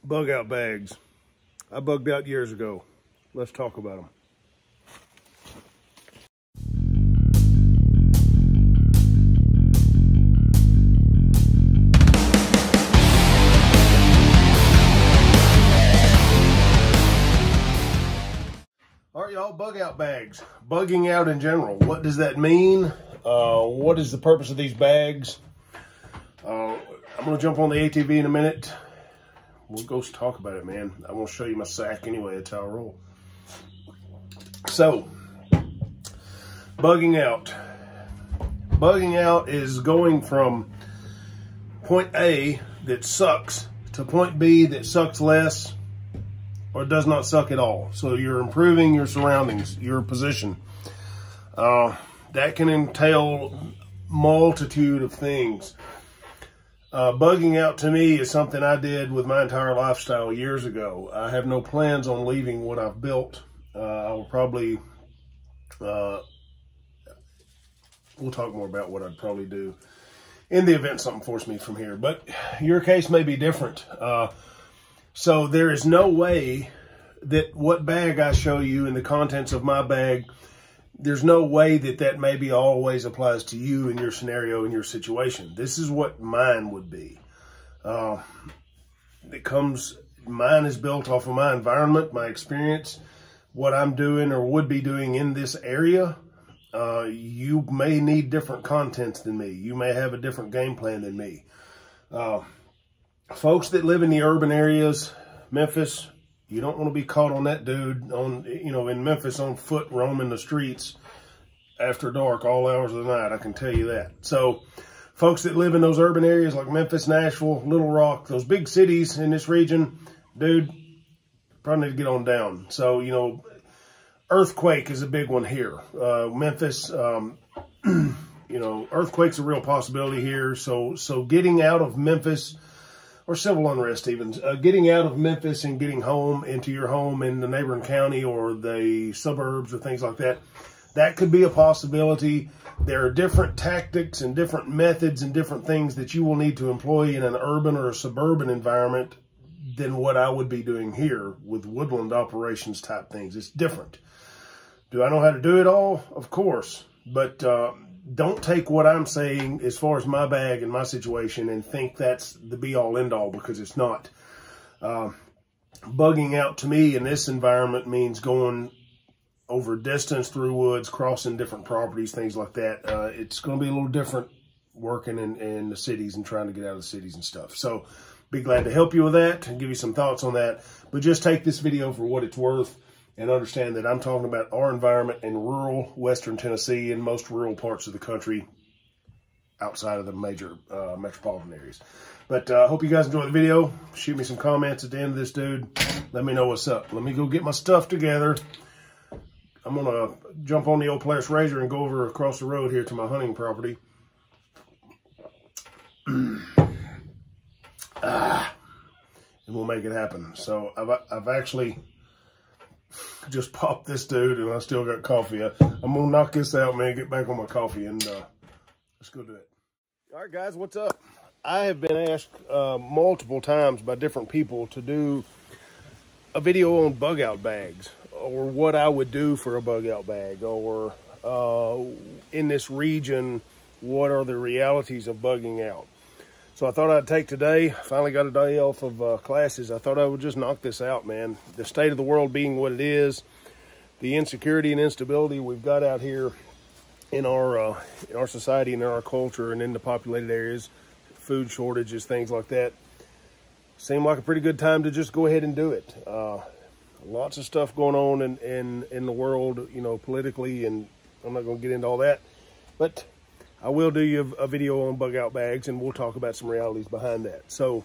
Bug out bags. I bugged out years ago. Let's talk about them. All right, y'all, bug out bags. Bugging out in general. What does that mean? What is the purpose of these bags? I'm going to jump on the ATV in a minute. We'll go talk about it, man. I want to show you my sack anyway. That's how I roll. So, bugging out. Bugging out is going from point A that sucks to point B that sucks less or does not suck at all. So you're improving your surroundings, your position. That can entail multitude of things. Bugging out to me is something I did with my entire lifestyle years ago. I have no plans on leaving what I've built. I will probably, we'll talk more about what I'd probably do in the event something forced me from here. But your case may be different. So there is no way that what bag I show you and the contents of my bag, there's no way that that maybe always applies to you in your scenario, in your situation. This is what mine would be. Mine is built off of my environment, my experience, what I'm doing or would be doing in this area. You may need different contents than me. You may have a different game plan than me. Folks that live in the urban areas, Memphis, you don't want to be caught on that dude in Memphis on foot roaming the streets after dark all hours of the night. I can tell you that. So folks that live in those urban areas like Memphis, Nashville, Little Rock, those big cities in this region, dude, probably need to get on down. So, earthquake is a big one here. Memphis, earthquake's a real possibility here. So getting out of Memphis, or civil unrest even, getting out of Memphis and getting home into your home in the neighboring county or the suburbs or things like that, that could be a possibility. There are different tactics and different methods and different things that you will need to employ in an urban or a suburban environment than what I would be doing here with woodland operations type things. It's different. Do I know how to do it all? Of course. But don't take what I'm saying as far as my bag and my situation and think that's the be-all, end-all, because it's not. Bugging out to me in this environment means going over distance through woods, crossing different properties, things like that. It's going to be a little different working in the cities and trying to get out of the cities and stuff. So be glad to help you with that and give you some thoughts on that. But just take this video for what it's worth. And understand that I'm talking about our environment in rural Western Tennessee and most rural parts of the country outside of the major metropolitan areas. But I hope you guys enjoy the video. Shoot me some comments at the end of this, dude. Let me know what's up. Let me go get my stuff together. I'm going to jump on the old Polaris Razor and go over across the road here to my hunting property. And we'll make it happen. So I've actually just popped this dude and I still got coffee. I'm gonna knock this out, man, get back on my coffee, and let's go do it. All right, guys, what's up? I have been asked multiple times by different people to do a video on bug out bags, or what I would do for a bug out bag, or in this region, what are the realities of bugging out. So I thought I'd take today, finally got a day off of classes. I thought I would just knock this out, man. The state of the world being what it is, the insecurity and instability we've got out here in our society and in our culture and in the populated areas, food shortages, things like that, seemed like a pretty good time to just go ahead and do it. Lots of stuff going on in the world, politically, and I'm not going to get into all that, but I will do you a video on bug out bags, and we'll talk about some realities behind that. So,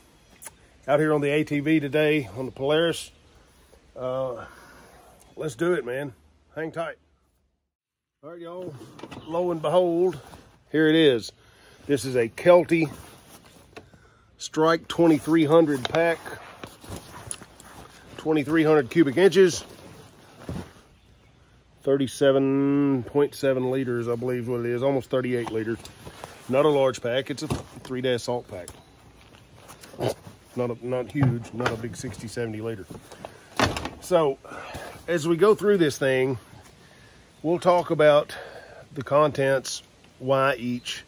out here on the ATV today, on the Polaris, let's do it, man. Hang tight. All right, y'all, lo and behold, here it is. This is a Kelty Strike 2300 pack, 2,300 cubic inches. 37.7 liters, I believe is what it is, almost 38 liters. Not a large pack, it's a 3-day salt pack. Not huge, not a big 60, 70 liter. So as we go through this thing, we'll talk about the contents, why each,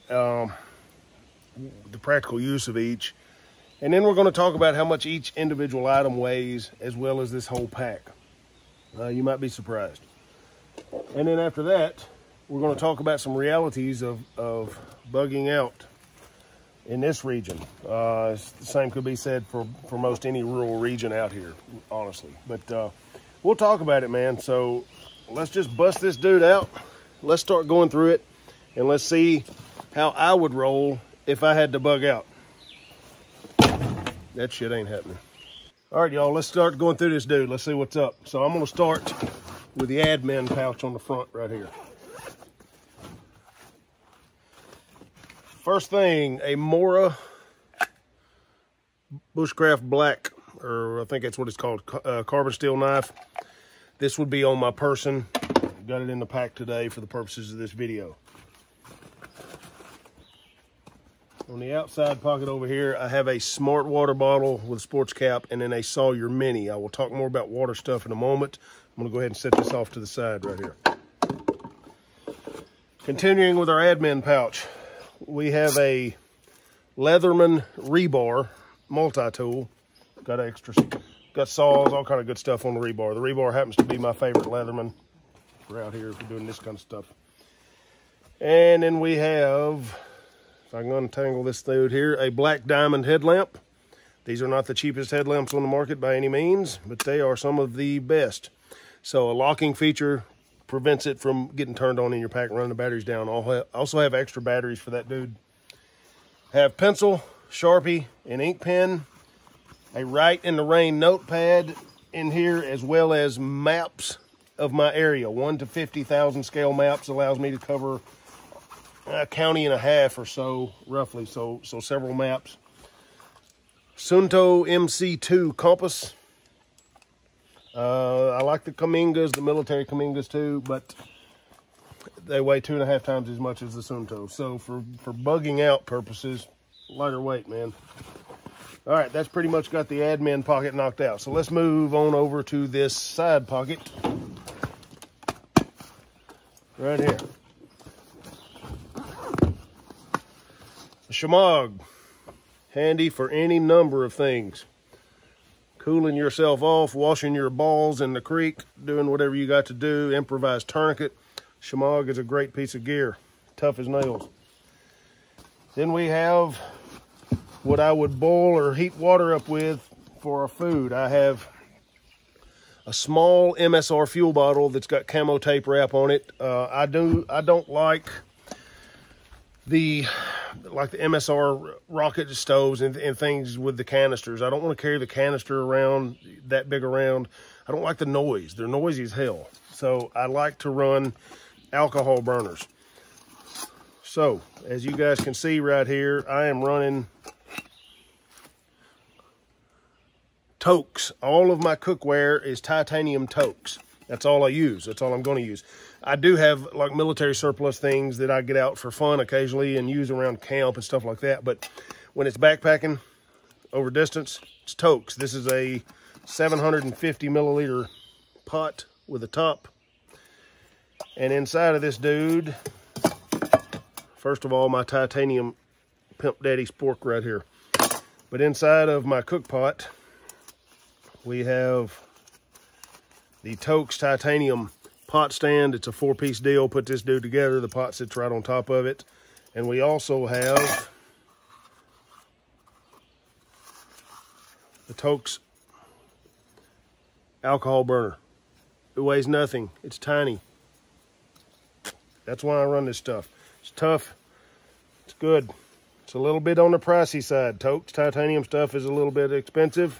the practical use of each, and then we're going to talk about how much each individual item weighs, as well as this whole pack. You might be surprised. And then after that, we're going to talk about some realities of bugging out in this region. The same could be said for most any rural region out here, honestly. But we'll talk about it, man. So let's just bust this dude out. Let's start going through it, and let's see how I would roll if I had to bug out. That shit ain't happening. All right, y'all, let's start going through this dude. Let's see what's up. So I'm going to start with the admin pouch on the front right here. First thing, a Msr Bushcraft Black, or I think that's what it's called, carbon steel knife. This would be on my person. Got it in the pack today for the purposes of this video. On the outside pocket over here, I have a smart water bottle with a sports cap and then a Sawyer Mini. I will talk more about water stuff in a moment. I'm gonna go ahead and set this off to the side right here. Continuing with our admin pouch, we have a Leatherman rebar multi-tool. Got saws, all kind of good stuff on the rebar. The rebar happens to be my favorite Leatherman for out here for doing this kind of stuff. And then we have, if I can untangle this dude here, a black diamond headlamp. These are not the cheapest headlamps on the market by any means, but they are some of the best. So a locking feature prevents it from getting turned on in your pack and running the batteries down. I'll also have extra batteries for that dude. Have pencil, Sharpie, an ink pen, a Write in the Rain notepad in here, as well as maps of my area. 1 to 50,000 scale maps allows me to cover a county and a half or so, roughly. So several maps. Sunto MC2 compass. I like the Kamingas, the military Kamingas too, but they weigh 2.5 times as much as the Sunto. So for bugging out purposes, lighter weight, man. All right, that's pretty much got the admin pocket knocked out. So let's move on over to this side pocket right here. A Shemagh, handy for any number of things. Cooling yourself off, washing your balls in the creek, doing whatever you got to do, improvised tourniquet. Shemagh is a great piece of gear, tough as nails. Then we have what I would boil or heat water up with for our food. I have a small Msr Fuel Bottle that's got camo tape wrap on it. I don't like the Msr rocket stoves and things with the canisters. I don't want to carry the canister around, that big around. I don't like the noise. They're noisy as hell. So I like to run alcohol burners. So as you guys can see right here, I am running toques. All of my cookware is titanium toques. That's all I use. That's all I'm going to use. I do have like military surplus things that I get out for fun occasionally and use around camp and stuff like that. But when it's backpacking over distance, it's toques. This is a 750 milliliter pot with a top. And inside of this dude, first of all, my titanium Pimp Daddy spork right here. But inside of my cook pot, we have the Toques titanium pot stand. It's a 4-piece deal. Put this dude together. The pot sits right on top of it. And we also have the Toques alcohol burner. It weighs nothing. It's tiny. That's why I run this stuff. It's tough. It's good. It's a little bit on the pricey side. Toques titanium stuff is a little bit expensive,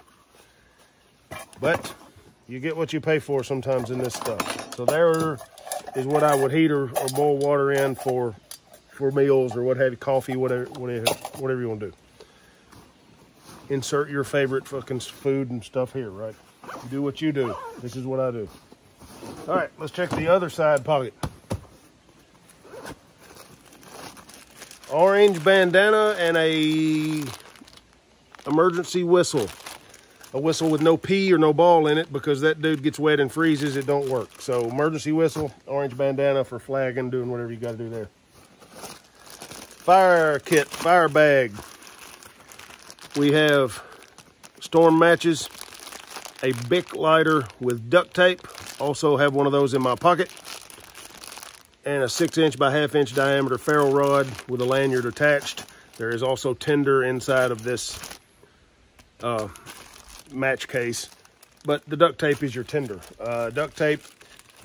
but you get what you pay for sometimes in this stuff. So there is what I would heat or boil water in for meals or what have you, coffee, whatever you want to do. Insert your favorite fucking food and stuff here, right? You do what you do. This is what I do. All right, let's check the other side pocket. Orange bandana and a emergency whistle. A whistle with no P or no ball in it, because that dude gets wet and freezes, it don't work. So emergency whistle, orange bandana for flagging, doing whatever you got to do there. Fire kit, fire bag. We have storm matches, a Bic lighter with duct tape. Also have one of those in my pocket. And a 6" by 1/2 inch diameter ferro rod with a lanyard attached. There is also tinder inside of this match case, but the duct tape is your tinder. Duct tape,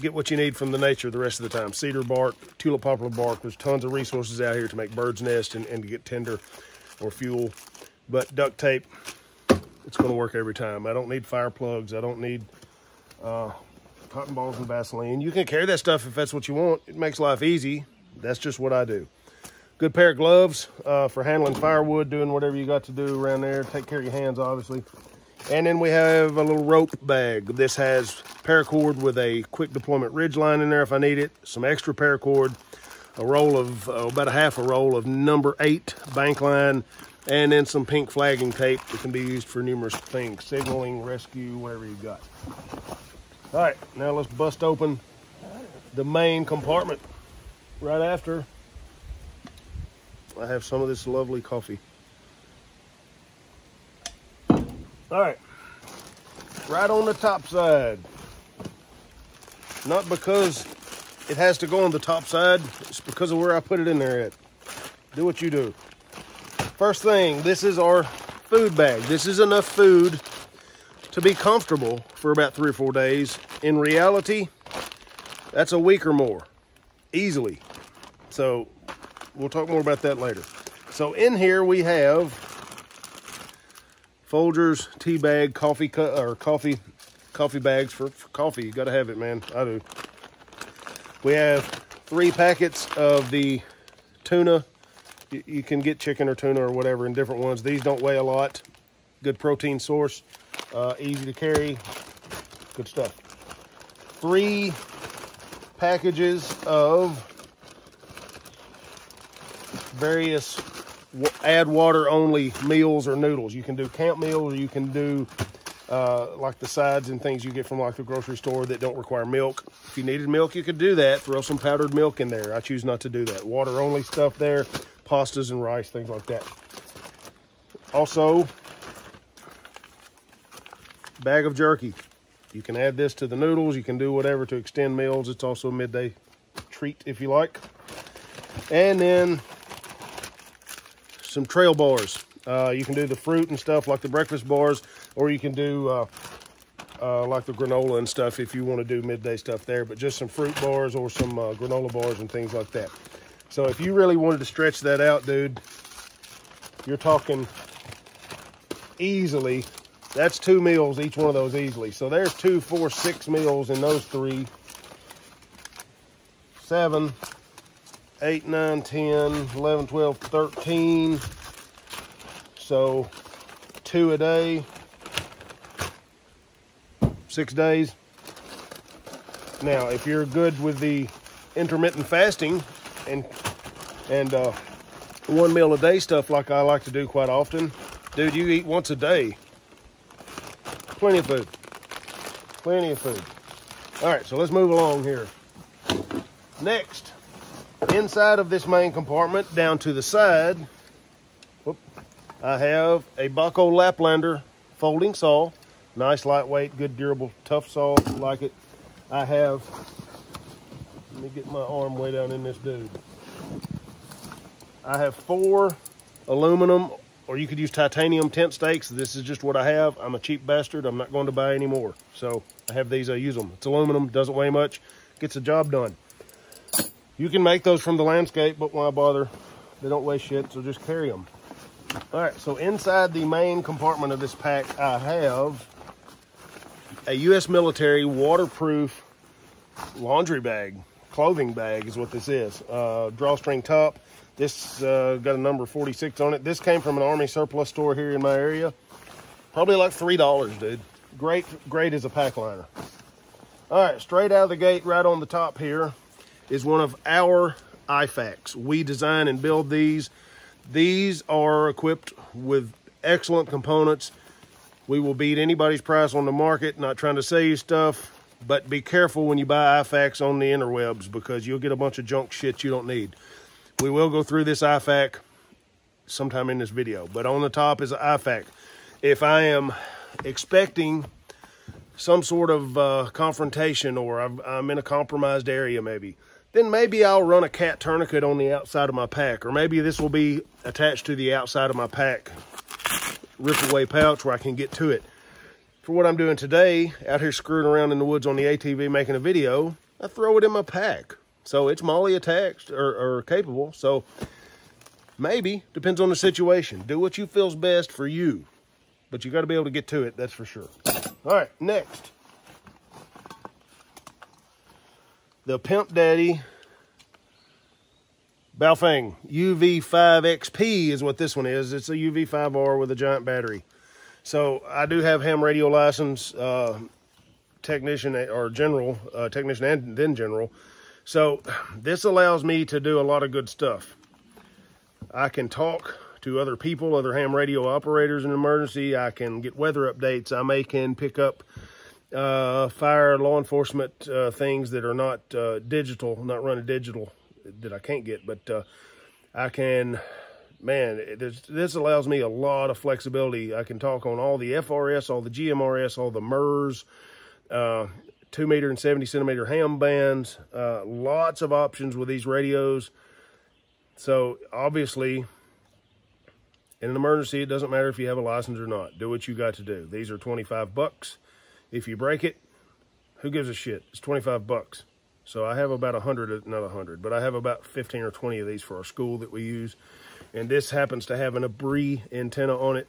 get what you need from the nature the rest of the time. Cedar bark, tulip poplar bark. There's tons of resources out here to make bird's nest and to get tinder or fuel. But duct tape, it's going to work every time. I don't need fire plugs. I don't need cotton balls and Vaseline. You can carry that stuff if that's what you want. It makes life easy. That's just what I do. Good pair of gloves for handling firewood, doing whatever you got to do around there. Take care of your hands, obviously. And then we have a little rope bag. This has paracord with a quick deployment ridge line in there if I need it, some extra paracord, a roll of, about a half a roll of number 8 bank line, and then some pink flagging tape that can be used for numerous things, signaling, rescue, whatever you got. All right, now let's bust open the main compartment. Right after, I have some of this lovely coffee. All right, right on the top side. Not because it has to go on the top side, it's because of where I put it in there at. Do what you do. First thing, this is our food bag. This is enough food to be comfortable for about 3 or 4 days. In reality, that's a week or more, easily. So we'll talk more about that later. So in here we have Folgers tea bag, coffee bags for coffee. You got to have it, man. I do. We have 3 packets of the tuna. You can get chicken or tuna or whatever in different ones. These don't weigh a lot. Good protein source. Easy to carry. Good stuff. 3 packages of various add water only meals or noodles. You can do camp meals, or you can do like the sides and things you get from like the grocery store that don't require milk. If you needed milk, you could do that. Throw some powdered milk in there. I choose not to do that. Water only stuff there, pastas and rice, things like that. Also, bag of jerky. You can add this to the noodles. You can do whatever to extend meals. It's also a midday treat if you like. And then some trail bars. You can do the fruit and stuff like the breakfast bars, or you can do like the granola and stuff if you want to do midday stuff there, but just some fruit bars or some granola bars and things like that. So if you really wanted to stretch that out, dude, you're talking easily, that's 2 meals, each one of those easily. So there's 2, 4, 6 meals in those 3. 7, 8, 9, 10, 11, 12, 13. So 2 a day, 6 days. Now, if you're good with the intermittent fasting and 1 meal a day stuff like I like to do quite often, dude, you eat once a day. Plenty of food. Plenty of food. All right, so let's move along here. Next, inside of this main compartment, down to the side, I have a Baco Laplander folding saw. Nice, lightweight, good, durable, tough saw. Like it. I have, let me get my arm way down in this dude. I have 4 aluminum, or you could use titanium tent stakes. This is just what I have. I'm a cheap bastard. I'm not going to buy any more. So I have these, I use them. It's aluminum, doesn't weigh much, gets the job done. You can make those from the landscape, but why bother? They don't weigh shit, so just carry them. All right, so inside the main compartment of this pack, I have a U.S. military waterproof laundry bag. Clothing bag is what this is. Drawstring top. This got a number 46 on it. This came from an Army surplus store here in my area. Probably like $3, dude. Great as a pack liner. All right, straight out of the gate, right on the top here, is one of our Ifax. We design and build these. These are equipped with excellent components. We will beat anybody's price on the market. Not trying to sell you stuff, but be careful when you buy Ifax on the interwebs, because you'll get a bunch of junk shit you don't need. We will go through this Ifax sometime in this video, but on the top is an Ifax. If I am expecting some sort of confrontation, or I'm in a compromised area maybe, then maybe I'll run a cat tourniquet on the outside of my pack, or maybe this will be attached to the outside of my pack rip away pouch where I can get to it. For what I'm doing today, out here screwing around in the woods on the ATV making a video, I throw it in my pack. So it's MOLLE attached or capable. So maybe, depends on the situation. Do what you feels best for you, but you got to be able to get to it, that's for sure. All right, next. The Pimp Daddy Baofeng UV5XP is what this one is. It's a UV5R with a giant battery. So I do have ham radio license, technician or general, technician and then general. So this allows me to do a lot of good stuff. I can talk to other people, other ham radio operators in an emergency. I can get weather updates. I can pick up fire, law enforcement things that are not digital, not running digital, that I can't get, but I can, man, this allows me a lot of flexibility. I can talk on all the FRS, all the GMRS, all the MERS, 2 meter and 70 centimeter ham bands, lots of options with these radios. So obviously, in an emergency, it doesn't matter if you have a license or not. Do what you got to do. These are 25 bucks. If you break it, who gives a shit? It's 25 bucks. So I have about 100, not 100, but I have about 15 or 20 of these for our school that we use. And this happens to have an Abri antenna on it.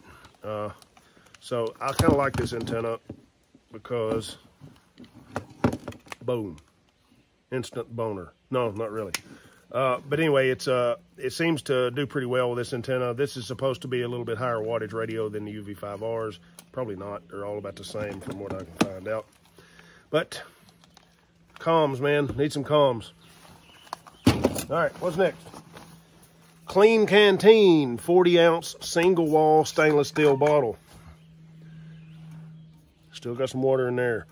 So I kind of like this antenna because, boom, instant boner. No, not really. But anyway, it seems to do pretty well with this antenna. This is supposed to be a little bit higher wattage radio than the UV5Rs. Probably not. They're all about the same from what I can find out. But comms, man. Need some comms. All right, what's next? Clean Canteen 40-ounce single wall stainless steel bottle. Still got some water in there.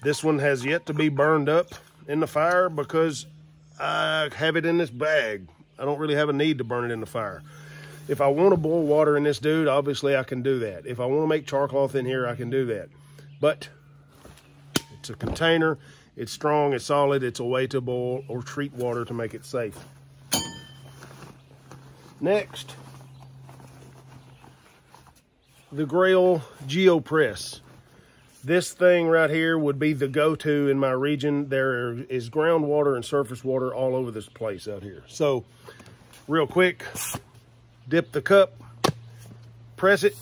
This one has yet to be burned up in the fire because I have it in this bag. I don't really have a need to burn it in the fire. If I want to boil water in this dude, obviously I can do that. If I want to make char cloth in here, I can do that. But it's a container. It's strong, it's solid. It's a way to boil or treat water to make it safe. Next, the Grail Geopress. This thing right here would be the go-to in my region. There is groundwater and surface water all over this place out here. So, real quick, dip the cup, press it,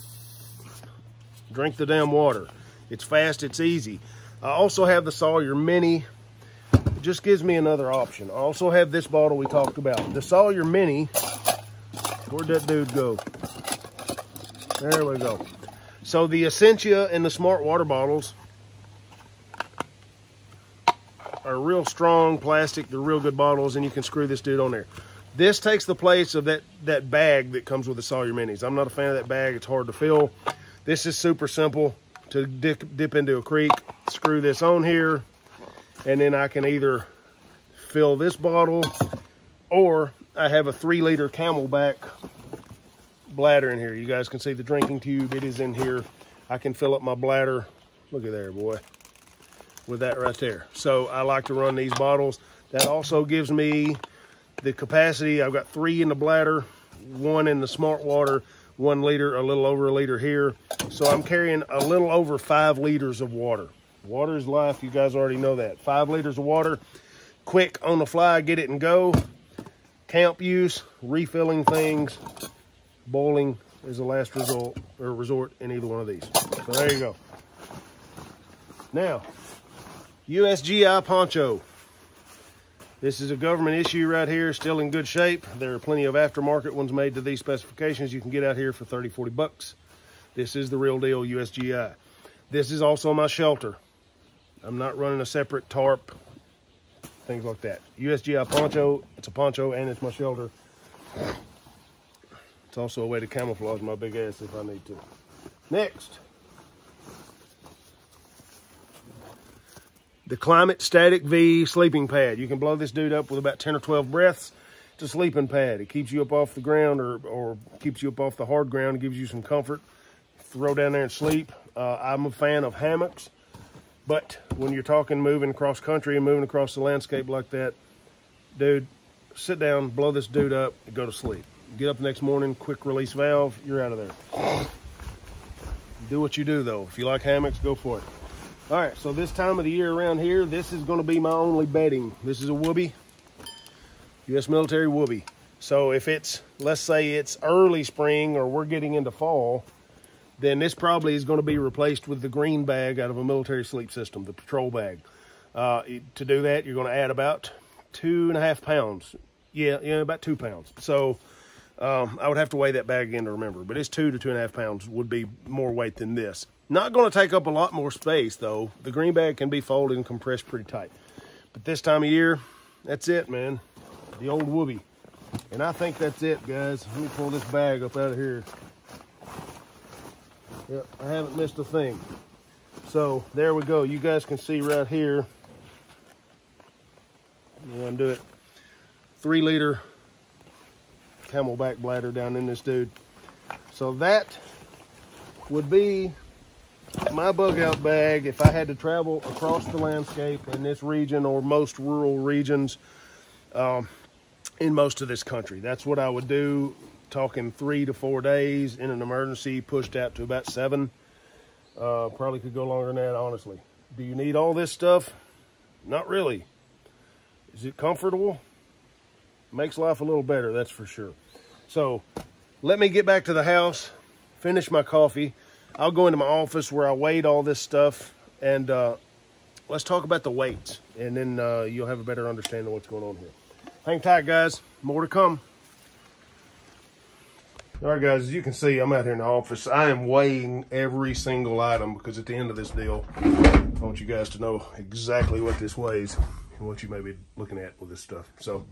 drink the damn water. It's fast, it's easy. I also have the Sawyer Mini. It just gives me another option. I also have this bottle we talked about. The Sawyer Mini, where'd that dude go? There we go. So the Essentia and the Smart Water bottles are real strong plastic. They're real good bottles, and you can screw this dude on there. This takes the place of that bag that comes with the Sawyer Minis. I'm not a fan of that bag. It's hard to fill. This is super simple to dip into a creek. Screw this on here, and then I can either fill this bottle, or I have a 3-liter Camelback bladder in here. You guys can see the drinking tube. It is in here. I can fill up my bladder. Look at there, boy, with that right there. So I like to run these bottles. That also gives me the capacity. I've got 3 in the bladder, 1 in the Smart Water, 1 liter, a little over a liter here. So I'm carrying a little over 5 liters of water. Water is life. You guys already know that. 5 liters of water, quick on the fly, get it and go. Camp use, refilling things, boiling is the last resort in either one of these. So there you go. Now, Usgi Poncho. This is a government issue right here, still in good shape. There are plenty of aftermarket ones made to these specifications you can get out here for 30, 40 bucks. This is the real deal Usgi. This is also my shelter. I'm not running a separate tarp, things like that. Usgi Poncho, it's a poncho and it's my shelter. It's also a way to camouflage my big ass if I need to. Next, the Climate Static V sleeping pad. You can blow this dude up with about 10 or 12 breaths. It's a sleeping pad. It keeps you up off the ground or keeps you up off the hard ground. It gives you some comfort. Throw down there and sleep. I'm a fan of hammocks, but when you're talking moving across country and moving across the landscape like that, dude, sit down, blow this dude up, and go to sleep. Get up the next morning, quick release valve, you're out of there. Do what you do though. If you like hammocks, go for it. All right, so this time of the year around here, this is gonna be my only bedding. This is a Woobie, U.S. military Woobie. So if it's, let's say it's early spring or we're getting into fall, then this probably is gonna be replaced with the green bag out of a military sleep system, the patrol bag. To do that, you're gonna add about 2.5 pounds. Yeah, about 2 pounds. So I would have to weigh that bag again to remember, but it's 2 to 2.5 pounds would be more weight than this. Not going to take up a lot more space though. The green bag can be folded and compressed pretty tight. But this time of year, that's it, man. The old Woobie. And I think that's it, guys. Let me pull this bag up out of here. Yep, I haven't missed a thing. So there we go. You guys can see right here. I'm gonna do it. 3-liter Camelback bladder down in this dude. So that would be my bug out bag if I had to travel across the landscape in this region or most rural regions in most of this country. That's what I would do, talking 3 to 4 days in an emergency, pushed out to about 7. Probably could go longer than that, honestly. Do you need all this stuff? Not really. Is it comfortable? Makes life a little better, that's for sure. So let me get back to the house, finish my coffee. I'll go into my office where I weighed all this stuff, and let's talk about the weights, and then you'll have a better understanding of what's going on here. Hang tight, guys. More to come. All right, guys, as you can see, I'm out here in the office. I am weighing every single item because at the end of this deal, I want you guys to know exactly what this weighs and what you may be looking at with this stuff. So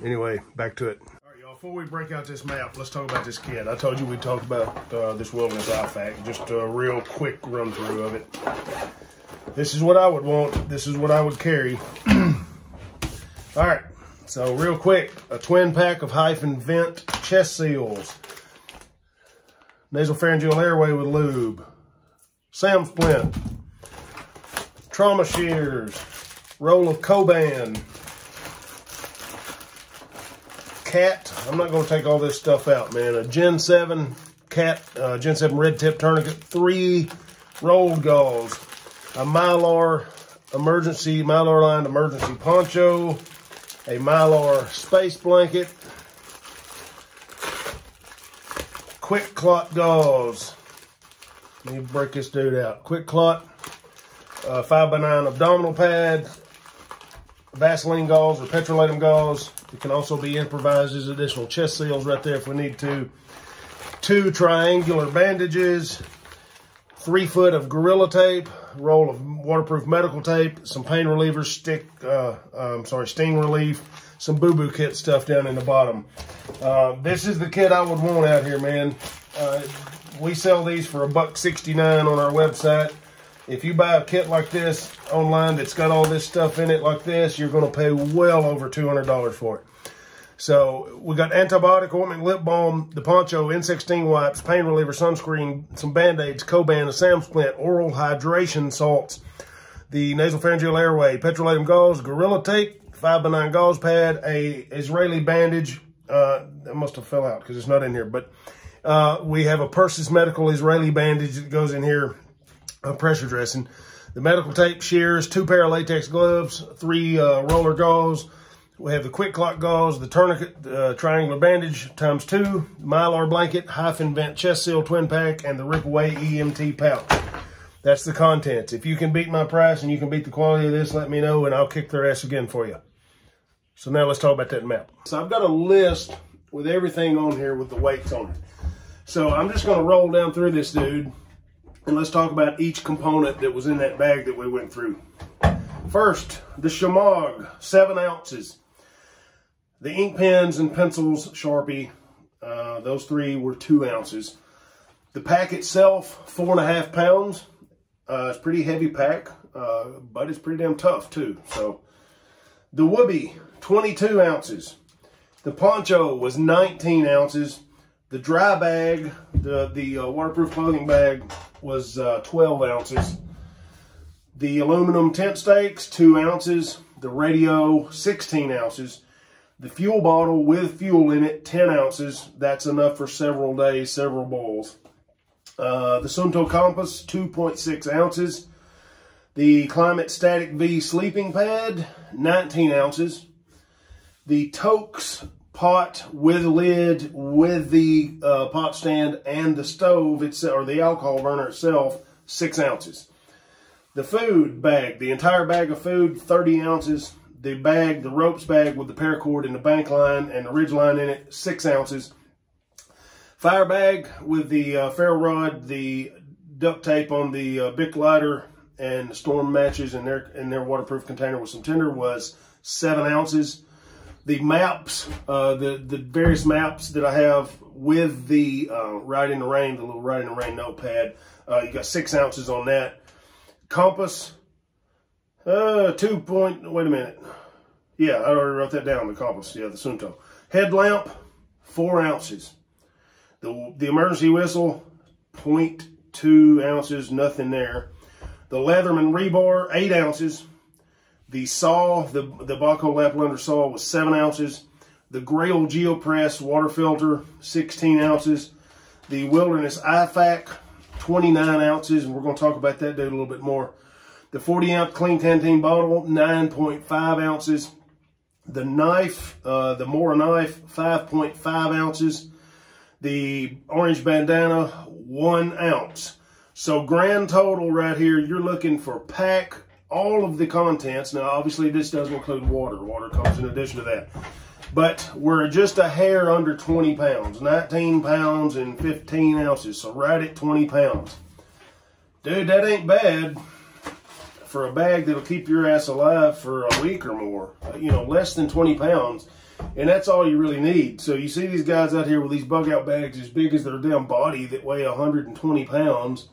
anyway, back to it. All right, y'all, before we break out this map, let's talk about this kit. I told you we'd talk about this Wilderness Ifax, just a real quick run through of it. This is what I would want. This is what I would carry. All right, so real quick, a twin pack of hyphen vent chest seals, nasopharyngeal airway with lube, SAM splint, trauma shears, roll of Coban, cat. I'm not going to take all this stuff out, man. A Gen 7 cat, Gen 7 red tip tourniquet, 3 rolled gauze, a Mylar lined emergency poncho, a Mylar space blanket, quick clot gauze. Let me break this dude out. Quick clot, 5x9 abdominal pad, Vaseline gauze or petrolatum gauze. It can also be improvised as additional chest seals right there if we need to. 2 triangular bandages, 3 foot of Gorilla Tape, roll of waterproof medical tape, some pain relievers, sting relief, some boo-boo kit stuff down in the bottom. This is the kit I would want out here, man. We sell these for $1.69 on our website. If you buy a kit like this online that's got all this stuff in it like this, you're going to pay well over $200 for it. So we got antibiotic, ointment, lip balm, the poncho, insect sting wipes, pain reliever, sunscreen, some Band-Aids, Coban, a SAM splint, oral hydration salts, the nasopharyngeal airway, petrolatum gauze, Gorilla Tape, 5x9 gauze pad, a Israeli bandage. That must have fell out because it's not in here. But we have a Persis Medical Israeli bandage that goes in here, a pressure dressing, the medical tape, shears, 2 pair of latex gloves, 3 roller gauze. We have the quick clot gauze, the tourniquet, triangular bandage ×2, Mylar blanket, hyphen vent chest seal twin pack, and the Rip Away EMT pouch. That's the contents. If you can beat my price and you can beat the quality of this, let me know and I'll kick their ass again for you. So now let's talk about that map. So I've got a list with everything on here with the weights on it. So I'm just going to roll down through this dude and let's talk about each component that was in that bag that we went through. First, the Shamog, 7 ounces. The ink pens and pencils, Sharpie, Those 3 were 2 ounces. The pack itself, 4.5 pounds. It's a pretty heavy pack, but it's pretty damn tough too. So the Whoopee, 22 ounces. The Poncho was 19 ounces. The dry bag, the waterproof clothing bag, was 12 ounces. The aluminum tent stakes, 2 ounces. The radio, 16 ounces. The fuel bottle with fuel in it, 10 ounces. That's enough for several days, several bowls. The Sunto compass, 2.6 ounces. The Climate Static V sleeping pad, 19 ounces. The Tokes pot with lid, with the pot stand and the stove itself, or the alcohol burner itself, 6 ounces. The food bag, the entire bag of food, 30 ounces. The bag, the ropes bag with the paracord and the bank line and the ridge line in it, 6 ounces. Fire bag with the ferro rod, the duct tape on the Bic lighter, and the storm matches in their waterproof container with some tinder was 7 ounces. The maps, the various maps that I have with the Ride in the Rain, the little Ride in the Rain notepad, you got 6 ounces on that. Compass, wait a minute. Yeah, I already wrote that down, the compass. Yeah, the Sunto. Headlamp, 4 ounces. The emergency whistle, 0.2 ounces, nothing there. The Leatherman rebar, 8 ounces. The saw, the Baco Laplander saw, was 7 ounces. The Grail Geopress water filter, 16 ounces. The Wilderness Ifax, 29 ounces, and we're going to talk about that dude a little bit more. The 40-ounce clean Canteen bottle, 9.5 ounces. The knife, the Mora knife, 5.5 ounces. The orange bandana, 1 ounce. So grand total right here, you're looking for pack, all of the contents. Now, obviously, this doesn't include water. Water comes in addition to that. But we're just a hair under 20 pounds, 19 pounds and 15 ounces. So right at 20 pounds. Dude, that ain't bad for a bag that'll keep your ass alive for a week or more. You know, less than 20 pounds. And that's all you really need. So you see these guys out here with these bug out bags as big as their damn body that weigh 120 pounds.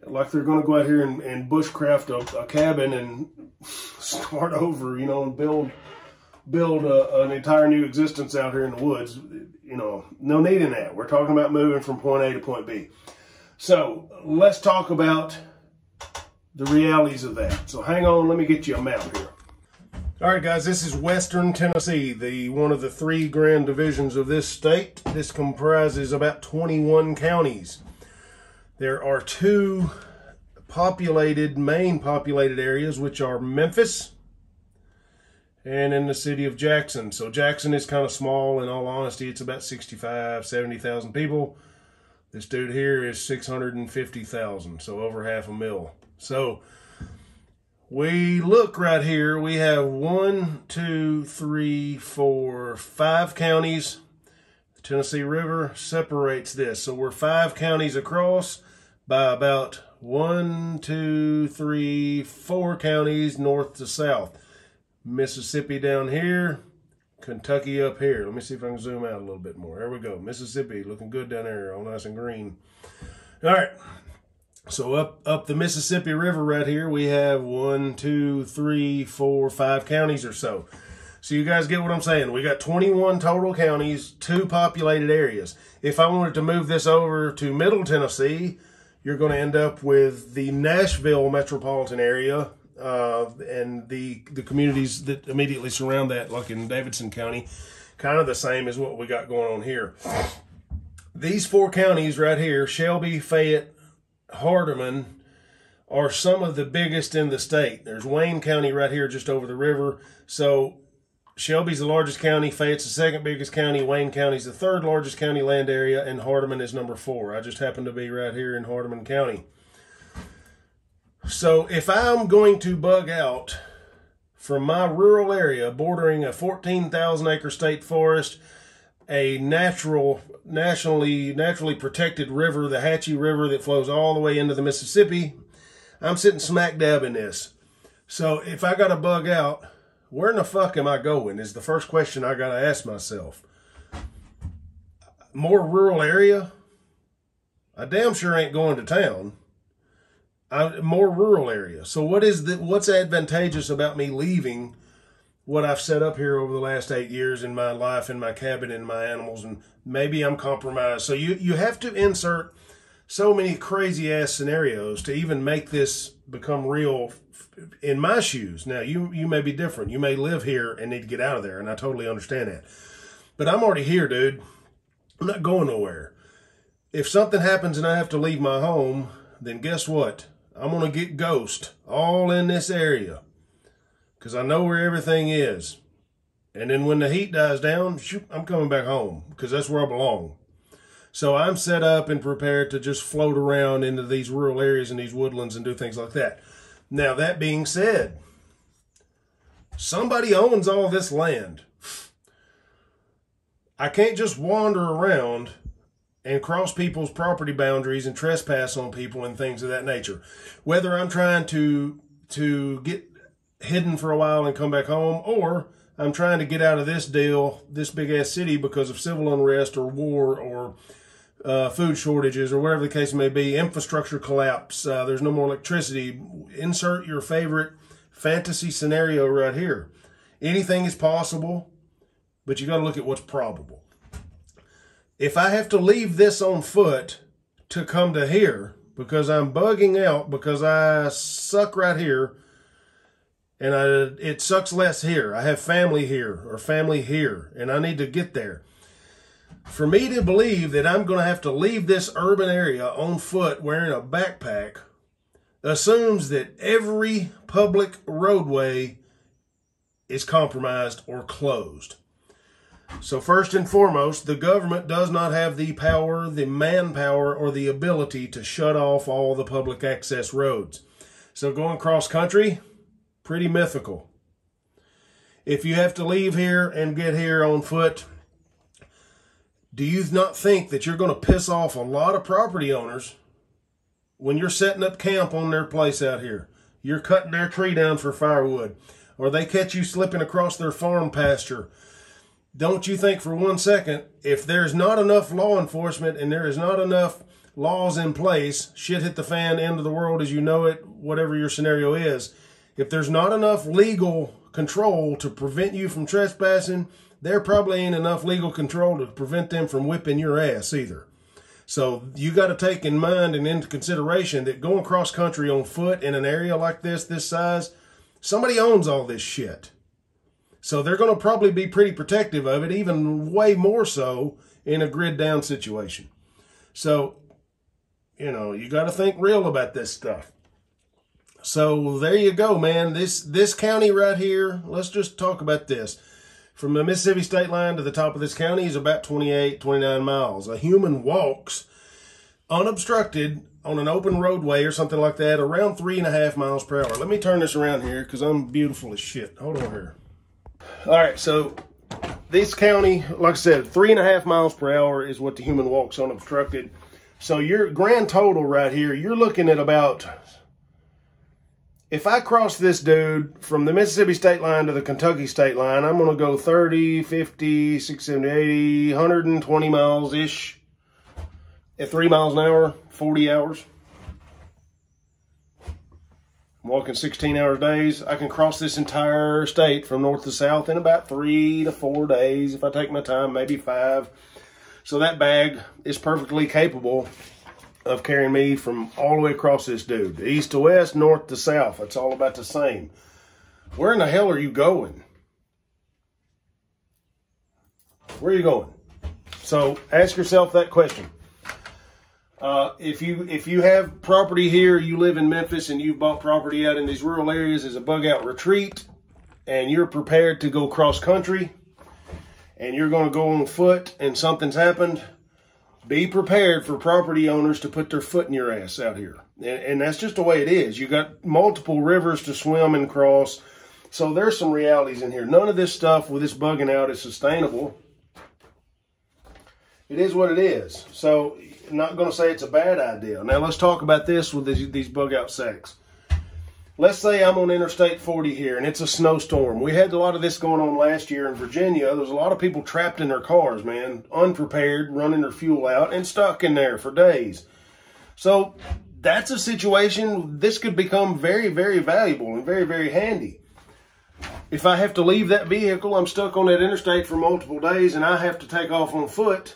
Like they're going to go out here and bushcraft a cabin and start over, you know, and build an entire new existence out here in the woods. You know, no need in that. We're talking about moving from point A to point B. So let's talk about the realities of that. So hang on, let me get you a map here. All right, guys, this is Western Tennessee, one of the 3 grand divisions of this state. This comprises about 21 counties. There are 2 main populated areas, which are Memphis and in the city of Jackson. So Jackson is kind of small. In all honesty, it's about 65,000, 70,000 people. This dude here is 650,000, so over 500,000. So we look right here, we have 1, 2, 3, 4, 5 counties. The Tennessee River separates this. So we're 5 counties across by about 1, 2, 3, 4 counties north to south. Mississippi down here, Kentucky up here. Let me see if I can zoom out a little bit more. There we go. Mississippi looking good down there, all nice and green. All right. So up the Mississippi River right here, we have 1, 2, 3, 4, 5 counties or so. So you guys get what I'm saying. We got 21 total counties, 2 populated areas. If I wanted to move this over to Middle Tennessee, you're going to end up with the Nashville metropolitan area and the communities that immediately surround that, like in Davidson County, kind of the same as what we got going on here. These 4 counties right here, Shelby, Fayette, Hardeman, are some of the biggest in the state. There's Wayne County right here just over the river. So Shelby's the largest county, Fayette's the 2nd biggest county, Wayne County's the 3rd largest county land area, and Hardeman is number 4. I just happen to be right here in Hardeman County. So if I'm going to bug out from my rural area bordering a 14,000 acre state forest, a nationally protected river, the Hatchie River that flows all the way into the Mississippi, I'm sitting smack dab in this. So if I got to bug out, where in the fuck am I going is the first question I got to ask myself. more rural area, I damn sure ain't going to town. More rural area. So what's advantageous about me leaving what I've set up here over the last 8 years in my life, in my cabin, in my animals, and maybe I'm compromised. So you have to insert so many crazy ass scenarios to even make this become real in my shoes. Now you may be different. You may live here and need to get out of there, and I totally understand that. But I'm already here, dude. I'm not going nowhere. If something happens and I have to leave my home, then guess what? I'm going to get ghost all in this area because I know where everything is. And then when the heat dies down, shoot, I'm coming back home because that's where I belong. So I'm set up and prepared to just float around into these rural areas and these woodlands and do things like that. Now, that being said, somebody owns all this land. I can't just wander around and cross people's property boundaries and trespass on people and things of that nature. Whether I'm trying to get hidden for a while and come back home, or I'm trying to get out of this deal, this big-ass city, because of civil unrest or war or food shortages or whatever the case may be, infrastructure collapse, there's no more electricity. Insert your favorite fantasy scenario right here. Anything is possible, but you got to look at what's probable. If I have to leave this on foot to come to here because I'm bugging out because I suck right here and it sucks less here. I have family here or family here and I need to get there. For me to believe that I'm going to have to leave this urban area on foot wearing a backpack assumes that every public roadway is compromised or closed. So first and foremost, the government does not have the power, the manpower, or the ability to shut off all the public access roads. So going cross country, pretty mythical. If you have to leave here and get here on foot, do you not think that you're going to piss off a lot of property owners when you're setting up camp on their place out here? You're cutting their tree down for firewood, or they catch you slipping across their farm pasture. Don't you think for 1 second, if there's not enough law enforcement and there is not enough laws in place, shit hit the fan, end of the world as you know it, whatever your scenario is, if there's not enough legal control to prevent you from trespassing, there probably ain't enough legal control to prevent them from whipping your ass either. So you got to take in mind and into consideration that going cross country on foot in an area like this size, somebody owns all this shit. So they're going to probably be pretty protective of it, even way more so in a grid down situation. So, you know, you got to think real about this stuff. So there you go, man. This county right here, let's just talk about this. From the Mississippi state line to the top of this county is about 28, 29 miles. A human walks unobstructed on an open roadway or something like that around 3.5 miles per hour. Let me turn this around here because I'm beautiful as shit. Hold on here. All right, so this county, like I said, 3.5 miles per hour is what the human walks unobstructed. So your grand total right here, you're looking at about, if I cross this dude from the Mississippi state line to the Kentucky state line, I'm going to go 30, 50, 60, 70, 80, 120 miles-ish at 3 miles an hour, 40 hours. I'm walking 16-hour days. I can cross this entire state from north to south in about 3 to 4 days. If I take my time, maybe 5. So that bag is perfectly capable of carrying me from all the way across this dude. East to west, north to south. It's all about the same. Where in the hell are you going? Where are you going? So ask yourself that question. If you have property here, you live in Memphis and you've bought property out in these rural areas as a bug out retreat, and you're prepared to go cross country and you're going to go on foot and something's happened, be prepared for property owners to put their foot in your ass out here. And that's just the way it is. You got multiple rivers to swim and cross. So there's some realities in here. None of this stuff with this bugging out is sustainable. It is what it is. So I'm not going to say it's a bad idea. Now let's talk about this with these bug out sacks. let's say I'm on Interstate 40 here and it's a snowstorm. We had a lot of this going on last year in Virginia. There was a lot of people trapped in their cars, man, unprepared, running their fuel out and stuck in there for days. So that's a situation. This could become very, very valuable and very, very handy. If I have to leave that vehicle, I'm stuck on that interstate for multiple days and I have to take off on foot,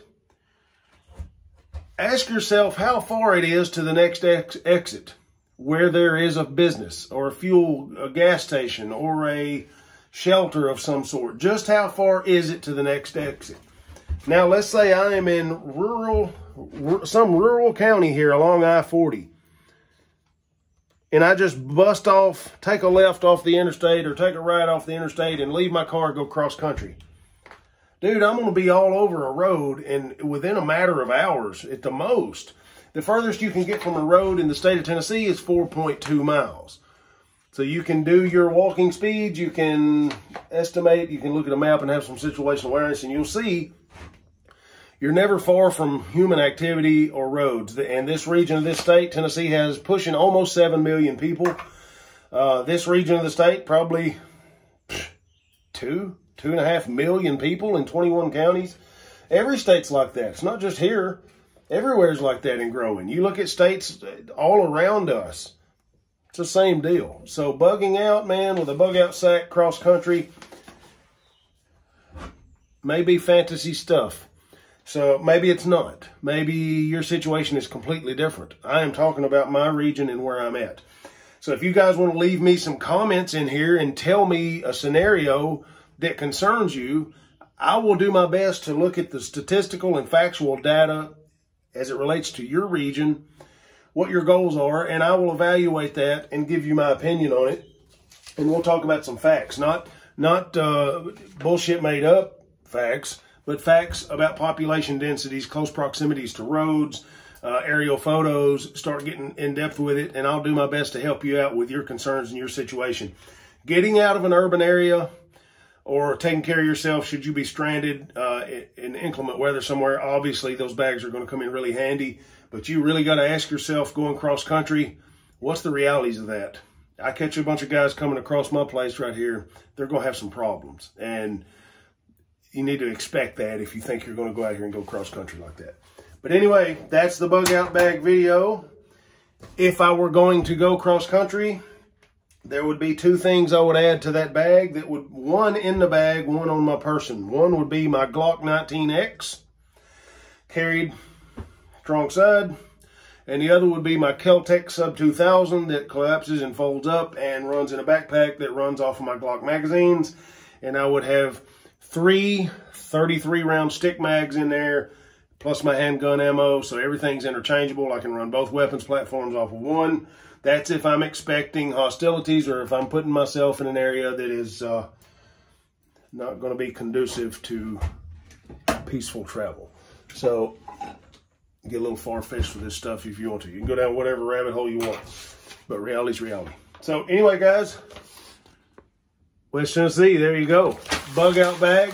ask yourself how far it is to the next exit, where there is a business or a gas station or a shelter of some sort. Just how far is it to the next exit? Now, let's say I am in some rural county here along I-40. And I just bust off, take a left off the interstate or take a right off the interstate and leave my car and go cross country. Dude, I'm going to be all over a road and within a matter of hours at the most. The furthest you can get from a road in the state of Tennessee is 4.2 miles. So you can do your walking speeds, you can estimate, you can look at a map and have some situational awareness, and you'll see you're never far from human activity or roads. And this region of this state, Tennessee, has pushing almost 7 million people. This region of the state, probably 2.5 million people in 21 counties. Every state's like that. It's not just here. Everywhere's like that and growing. You look at states all around us, it's the same deal. So bugging out, man, with a bug out sack cross country may be fantasy stuff. So maybe it's not. Maybe your situation is completely different. I am talking about my region and where I'm at. So if you guys want to leave me some comments in here and tell me a scenario that concerns you, I will do my best to look at the statistical and factual data as it relates to your region, what your goals are, and I will evaluate that and give you my opinion on it. And we'll talk about some facts, not bullshit made up facts, but facts about population densities, close proximities to roads, aerial photos, start getting in depth with it, and I'll do my best to help you out with your concerns and your situation. Getting out of an urban area or taking care of yourself should you be stranded in inclement weather somewhere, obviously those bags are going to come in really handy, but you really got to ask yourself going cross country, what's the realities of that? I catch a bunch of guys coming across my place right here, they're going to have some problems, and you need to expect that if you think you're going to go out here and go cross country like that. But anyway, that's the bug out bag video. If I were going to go cross country, there would be two things I would add to that bag that would, one in the bag, one on my person. One would be my Glock 19X, carried strong side, and the other would be my Kelty Sub 2000 that collapses and folds up and runs in a backpack that runs off of my Glock magazines. And I would have 3 33 round stick mags in there, plus my handgun ammo, so everything's interchangeable. I can run both weapons platforms off of one. That's if I'm expecting hostilities or if I'm putting myself in an area that is not going to be conducive to peaceful travel. So get a little far-fetched with this stuff if you want to. You can go down whatever rabbit hole you want, but reality's reality. So anyway, guys, West Tennessee, there you go. Bug out bag.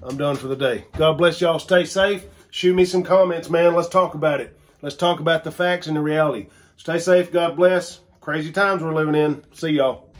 I'm done for the day. God bless y'all. Stay safe. Shoot me some comments, man. Let's talk about it. Let's talk about the facts and the reality. Stay safe. God bless. Crazy times we're living in. See y'all.